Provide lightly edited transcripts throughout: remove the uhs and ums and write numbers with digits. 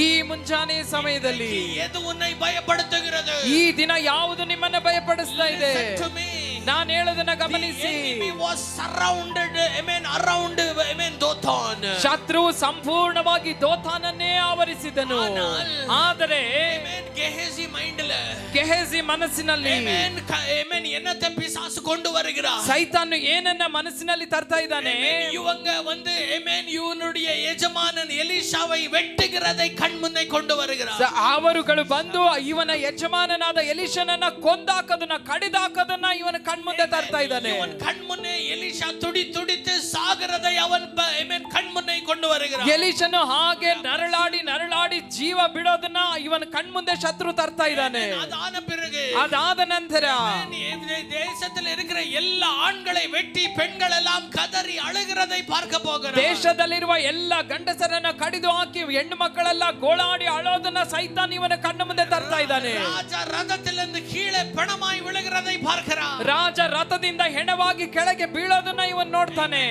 ಈ ಮುಂಜಾನೆ ಸಮಯದಲ್ಲಿ எது உன்னை பயப்படுத்துகிறது? ಈ ದಿನ ಯಾವುದು ನಿಮ್ಮನ್ನ ಭಯಪಡಿಸ್ತಾ ಇದೆ? Listen to me. ನಾನು ಹೇಳೋದನ್ನ ಗಮನಿಸಿ. The enemy was surrounded, around, Dothan. ಶತ್ರು ಸಂಪೂರ್ಣವಾಗಿ ದೋತಾನನ್ನೇ ಆವರಿಸಿದನು. ಆದರೆ Gehazi mindle, ಗೆಹಜಿ ಮನಸ್ಸಿನಲ್ಲಿ என்னத்தை பிசாசு கொண்டு வருகிறார்? ಸೈತಾನು ಏನನ್ನ ಮನಸ್ಸಿನಲ್ಲಿ ತರ್ತಾ ಇದ್ದಾನೆ? இவங்க வந்து இவனுடைய எஜமானன் எலிஷாவை வெட்டுகிறதை கண் முன்னே கொண்டு வருகிறார். ಅವರುಗಳು ಬಂದು ಇವನ ಯಜಮಾನನಾದ ಎಲಿಷನನ್ನ ಕೊಂದಾಕದನ್ನ ಕಡಿದಾಕದನ್ನ ಇವನ ಕಣ್ಮುಂದೆ ತರ್ತಾ ಇದ್ದಾನೆ. ಇವನ್ ಕಣ್ಮುನ್ನೆ ಎಲಿಷಾ ತುಡಿತು ಸಾಗರதை ಅವನ್ ಕಣ್ಮುನ್ನೆ ಕೊಂಡು வருகிறார். ಎಲಿಷನು ಹಾಗೆ ನರಳಾಡಿ ಜೀವ ಬಿಡೋದನ್ನ ಇವನ ಕಣ್ಮುಂದೆ ಶತ್ರು ತರ್ತಾ ಇದ್ದಾನೆ. ಅದಾದ ನಂತರ தேசத்தில் இருக்கிற எல்லா ஆண்களை வெட்டி பெண்கள் எல்லாம் கதறி அழுகிறதை பார்க்க போகிறார். ದೇಶದಲ್ಲಿರುವ ಎಲ್ಲ ಗಂಡಸರನ್ನ ಕಡಿದು ಹಾಕಿ ಹೆಣ್ಣು ಮಕ್ಕಳೆಲ್ಲ ಗೋಳಾಡಿ ಅಳೋದನ್ನ ಸೈತಾನ್ ಇವನ ಕಣ್ಣ ಮುಂದೆ ತರ್ತಾ ಇದ್ದಾನೆ. ರಾಜ ರಥದಿಂದ ಕೀಳೆ ಪಣಮಾಯಿ ವಿಳುகிறதை பார்க்கிறார். ರಾಜ ರಥದಿಂದ ಹೆಣವಾಗಿ ಕೆಳಗೆ ಬೀಳೋದನ್ನ ಇವನ್ ನೋಡ್ತಾನೆ.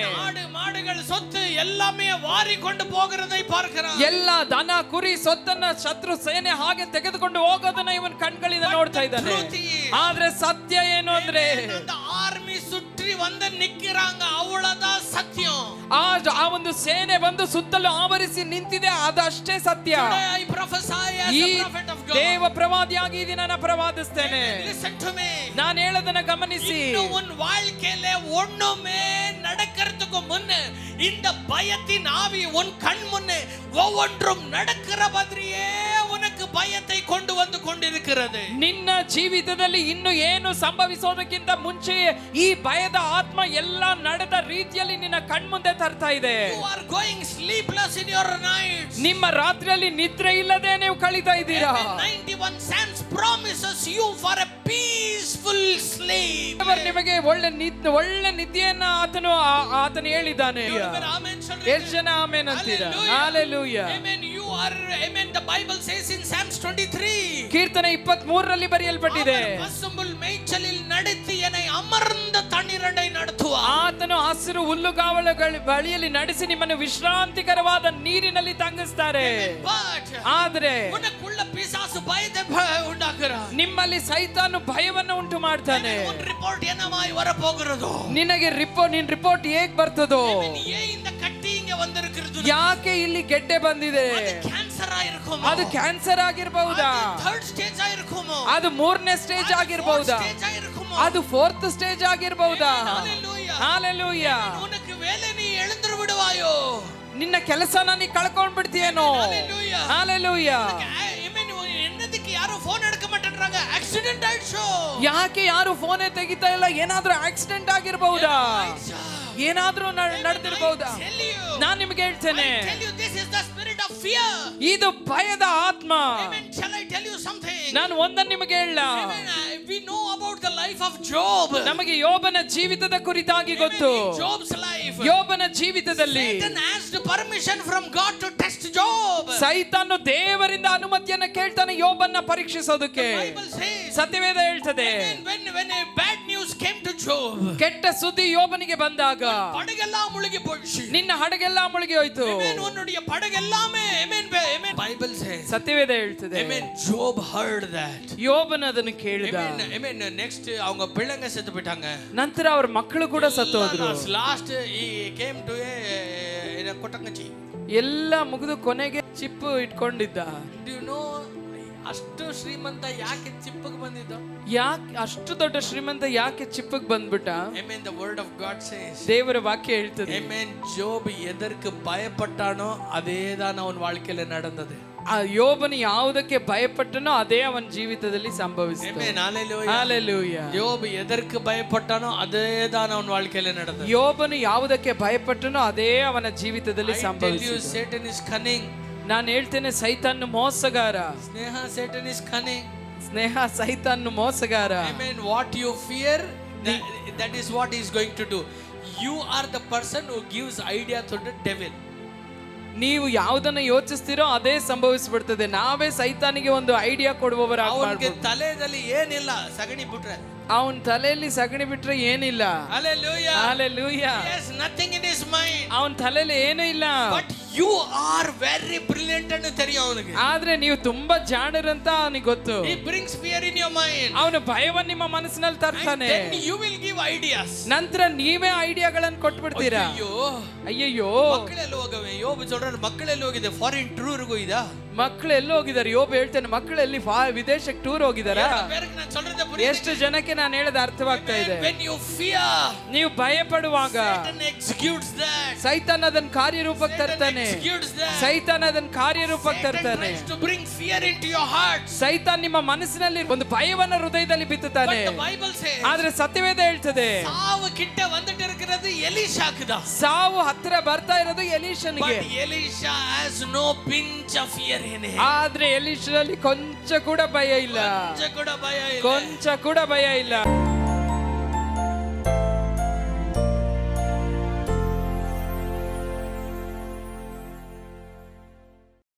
மாடுகள் சொத்து எல்லாமே வாரிಕೊಂಡು போகிறதை பார்க்கிறார். ಎಲ್ಲ ದನ ಕುರಿ ಸೊತ್ತನ್ನ ಶತ್ರು ಸೇನೆ ಹಾಗೆ ತೆಗೆದುಕೊಂಡು ಹೋಗೋದನ್ನ ಇವನ್ ಕಣ್ಗಳಿಂದ ನೋಡ್ತಾ ಇದ್ದಾನೆ. ಆದ್ರೆ ಸತ್ಯ ಏನು ಅಂದ್ರೆ அந்த ಆರ್ಮಿ ಸುற்றி வந்து நிக்கிறாங்க, அவ்வளவுதான் சத்தியம். ಆ ಒಂದು ಸೇನೆ ಬಂದು ಸುತ್ತಲೂ ಆವರಿಸಿ ನಿಂತಿದೆ, ಅದಷ್ಟೇ ಸತ್ಯ. ಈ ದೇವ ಪ್ರವಾದಿಯಾಗಿ ಈ ದಿನ ನಾನು ಪ್ರವಾದಿಸ್ತೇನೆ. ನಾನು ಹೇಳೋದನ್ನ ಗಮನಿಸಿ. உன் வாழ்க்கையில ஒண்ணுமே நடக்கிறதுக்கு முன்ன இந்த பயத்தின் ஆவி உன் கண் முன்னே ஒவ்வொன்றும் நடக்கிற மாதிரியே உனக்கு பயத்தை கொண்டு வந்து கொண்டிருக்கிறது. ನಿನ್ನ ಜೀವಿತದಲ್ಲಿ ಇನ್ನು ಏನು ಸಂಭವಿಸೋದಕ್ಕಿಂತ ಮುಂಚೆ ಈ ಭಯದ ಆತ್ಮ ಎಲ್ಲ ನಡೆದ ರೀತಿಯಲ್ಲಿ ನಿನ್ನ ಕಣ್ಮುಂದೆ ತರ್ತಾ ಇದೆ. You are going sleepless in your nights. ನಿಮ್ಮ ರಾತ್ರಿಯಲ್ಲಿ ನಿದ್ರೆ ಇಲ್ಲದೆ ನೀವು ಕಳೀತಾ ಇದ್ದೀರಾ. 91 Psalms promises you for a peaceful sleep. ದೇವರು ನಿಮಗೆ ಒಳ್ಳೆ ನಿದ್ದೆಯನ್ನ ಆತನು ಹೇಳಿದ್ದಾನೆ. ಎಷ್ಟು ಜನ ಆಮೆನ್ ಅಂತೀರಾ? Hallelujah. Amen. You are, amen. The Bible says in Psalms 23. ಕೀರ್ತನೆ 23ರಲ್ಲಿ ಬರೆಯಲ್ಪಟ್ಟಿದೆ. ಪಸುಂಬುಲ್ ಮೇய்ச்சலில் ನಡೆಸಿ என்னை ಅಮರ್ந்த ತಣ್ಣೀರண்டை நடத்துவார். ಆತನು ಹಸಿರು ಹುಲ್ಲುಗಾವಲುಗಳ ಬಳಿಯಲ್ಲಿ ನಡೆಸಿ ನಿಮ್ಮನ್ನು ವಿಶ್ರಾಂತಿಕರವಾದ ನೀರಿನಲ್ಲಿ ತಂಗಿಸ್ತಾರೆ. ಆದರೆ ಉನಕ್ಕುಳ್ಳ ಪಿಸಾಸು ಭಯத்தை ಉಂಟಾக்குறார். ನಿಮ್ಮಲ್ಲಿ ಸೈತಾನು ಭಯವನ್ನು ಉಂಟು ಮಾಡ್ತಾನೆ. ಉನ್ ರಿಪೋರ್ಟ್ ಏನಮಾಯಿ வரப்போகிறது? ನಿನಗೆ ನಿನ್ನ ರಿಪೋರ್ಟ್ ಹೇಗೆ ಬರ್ತದೋ? இந்த கட்டி இங்க வந்திருக்கிறது. ಯಾಕೆ ಇಲ್ಲಿ ಗೆಡ್ಡೆ ಬಂದಿದೆ? ಅದು ಕ್ಯಾನ್ಸರ್ ಆಗಿರಬಹುದು. ಅದು ಕ್ಯಾನ್ಸರ್ ಆಗಿರಬಹುದಾ? ಥರ್ಡ್ ಸ್ಟೇಜ್ ಆಗಿರಬಹುದು. ಅದು 3ನೇ ಸ್ಟೇಜ್ ಆಗಿರಬಹುದಾ? ಅದು 4th ಸ್ಟೇಜ್ ಆಗಿರಬಹುದಾ? ಹalleluya. ಉನಕ್ಕೆ ವೇಳೆ ನೀ ಎಳೆಂದ್ರು ಬಿಡುವಾಯೋ? ನಿನ್ನ ಕೆಲಸನ ನೀ ಕಳ್ಕೊಂಡು ಬಿಡ್ತೀಯೇನೋ? ಹalleluya. என்னதுக்கு யாரோ ಫೋನ್ எடுக்க மாட்டேன்றாங்க? ಆಕ್ಸಿಡೆಂಟ್ ಆಯ್ತು. ಯಾಕೆ ಯಾರು ಫೋನ್ ತೆಗಿತಾ ಇಲ್ಲ? ಏನಾದ್ರೂ ಆಕ್ಸಿಡೆಂಟ್ ಆಗಿರಬಹುದಾ? ಏನಾದ್ರೂ ನಡೆದಿರಬಹುದಾ? ನಾನು ನಿಮಗೆ ಹೇಳ್ತೇನೆ, ಇದು ಭಯದ ಆತ್ಮ. ನಾನು ಒಂದನ್ನು ನಿಮಗೆ ಹೇಳ. ನಮಗೆ ಯೋಬನ ಜೀವಿತದ ಕುರಿತಾಗಿ ಗೊತ್ತು. ಯೋಬನ ಜೀವಿತದಲ್ಲಿ ಸೈತಾನು ದೇವರಿಂದ ಅನುಮತಿಯನ್ನು ಕೇಳ್ತಾನೆ ಯೋಬನ್ನ ಪರೀಕ್ಷಿಸೋದಕ್ಕೆ. ಸತ್ಯವೇದ ಹೇಳ್ತದೆ, ಕೆಟ್ಟ ಸುದ್ದಿ ಯೋಬನಿಗೆ ಬಂದಾಗ ನಿನ್ನ ಹಡಗೆಲ್ಲ ಮುಳುಗಿ ಹೋಯ್ತು. ಸತ್ಯವೇದ ಹೇಳ್ತದೆ, ಯೋಬನ ಅದನ್ನು ಕೇಳಿದ. ನೆಕ್ಸ್ಟ್ அவங்க பிள்ளைங்க செத்து போயிட்டாங்க. ನಂತರ ಅವರ ಮಕ್ಕಳು ಕೂಡ ಸತ್ತು ಹೋದ್ರು. ಲಾಸ್ಟ್ ಈ ಕೇಮ್ ಟು ಎ ಕೊಟ್ಟಂಗಚಿ ಎಲ್ಲ ಮುಗಿದು ಕೊನೆಗೆ ಚಿಪ್ಪು ಇಟ್ಕೊಂಡಿದ್ದ. ಡು ಯು ನೋ ಅಷ್ಟು ಶ್ರೀಮಂತ ಯಾಕೆ ಚಿಪ್ಪಗೆ ಬಂದಿದ್ದ? ಯಾಕೆ ಅಷ್ಟು ದೊಡ್ಡ ಶ್ರೀಮಂತ ಯಾಕೆ ಚಿಪ್ಪಗೆ ಬಂದ್ಬಿಟ್ಟ? Amen. The word of god says, ದೇವರ ವಾಕ್ಯ ಹೇಳ್ತದೆ, ಆಮೆನ್. ಜೋಬ್ ಎದಕ್ಕೆ ಭಯಪಟ್ಟಾನೋ ಅದೇதான் ಅವನ வாழ்க்கையில நடந்தது. ಆ ಯೋಬನು ಯಾವುದಕ್ಕೆ ಭಯಪಟ್ಟನೋ ಅದೇ ಅವನ ಜೀವಿತದಲ್ಲಿ ಸಂಭವಿಸಿತು. ಆಮೆನ್. ಹalleluya. ಯೋಬ್ ಎದಕ್ಕೆ ಭಯಪಟ್ಟಾನೋ ಅದೇதான் ಅವನ வாழ்க்கையில நடந்தது. ಯೋಬನು ಯಾವುದಕ್ಕೆ ಭಯಪಟ್ಟನೋ ಅದೇ ಅವನ ಜೀವಿತದಲ್ಲಿ ಸಂಭವಿಸಿತು. Satan is cunning. ನಾನು ಹೇಳ್ತೇನೆ, ಸೈತಾನ್ ಮೋಸಗಾರ. Satan is cunning. ಸೈತಾನ್ ಮೋಸಗಾರ. Amen. What you fear, that is what he is going to do. You are the person who gives idea to the devil. ನೀವು ಯಾವುದನ್ನ ಯೋಚಿಸ್ತೀರೋ ಅದೇ ಸಂಭವಿಸ್ಬಿಡ್ತದೆ. ನಾವೇ ಸೈತಾನಿಗೆ ಒಂದು ಐಡಿಯಾ ಕೊಡುವವರಾಗಿ. ಅವನಿಗೆ ತಲೆಯಲ್ಲಿ ಏನಿಲ್ಲ, ಸಗಣಿ ಬಿಟ್ರೆ ಅವನ ತಲೆಯಲ್ಲಿ ಸಗಣಿ ಬಿಟ್ರೆ ಏನಿಲ್ಲ. Hallelujah. Hallelujah. He has nothing in his mind. ಅವನ ತಲೆಯಲ್ಲಿ ಏನೂ ಇಲ್ಲ. But you are very brilliant ಅಂತ தெரியும் ಅವನಿಗೆ. ಆದ್ರೆ ನೀವು ತುಂಬಾ ಜಾಣರಂತ ಅವನಿಗೆ ಗೊತ್ತು. He brings fear in your mind. ಅವನು ಭಯವನ್ನು ನಿಮ್ಮ ಮನಸ್ಸಿನಲ್ಲಿ ತರ್ತಾನೆ. Then you will give ideas. ನಂತರ ನೀವೇ ಐಡಿಯಾಗಳನ್ನು ಕೊಟ್ಬಿಡ್ತೀರಾ. ಅಯ್ಯಯ್ಯೋ ಮಕ್ಕಳೆಲ್ಲ ಹೋಗವೆ. ಯೋಬ್ சொல்றாரு ಮಕ್ಕಳೆಲ್ಲ ಹೋಗಿದೆ, ಫಾರಿನ್ ಟೂರ್ಗೆ ಹೋಗಿದಾ? ಮಕ್ಕಳು ಎಲ್ಲಿ ಹೋಗಿದ್ದಾರೆ? ಯೋಬ್ ಹೇಳ್ತಾನೆ ಮಕ್ಕಳೆಲ್ಲಿ ವಿದೇಶಕ್ಕೆ ಟೂರ್ ಹೋಗಿದಾರಾ? ಎಷ್ಟು ಜನಕ್ಕೆ ನಾನು ಹೇಳೋದು ಅರ್ಥವಾಗ್ತಾ ಇದೆ. ನೀವು ಭಯ ಪಡುವಾಗ ಸೈತಾನ ಅದನ್ನ ಕಾರ್ಯರೂಪಕ್ಕೆ ತರ್ತಾನೆ. ಸೈತಾನ ಅದನ್ನ ಕಾರ್ಯರೂಪಕ್ಕೆ ತರ್ತಾನೆ. ಸೈತಾನ್ ನಿಮ್ಮ ಮನಸ್ಸಿನಲ್ಲಿ ಒಂದು ಭಯವನ್ನ ಹೃದಯದಲ್ಲಿ ಬಿತ್ತುತ್ತಾನೆ. ಆದ್ರೆ ಸತ್ಯವೇದ ಹೇಳ್ತದೆ ಸಾವು ಹತ್ತಿರ ಬರ್ತಾ ಇರೋದು ಎಲೀಷನಿಗೆ. ಆದ್ರೆ ಎಲೀಷನಲ್ಲಿ ಕೊಂಚ ಕೂಡ ಭಯ ಇಲ್ಲ. ಕೊಂಚ ಕೂಡ ಭಯ ಇಲ್ಲ.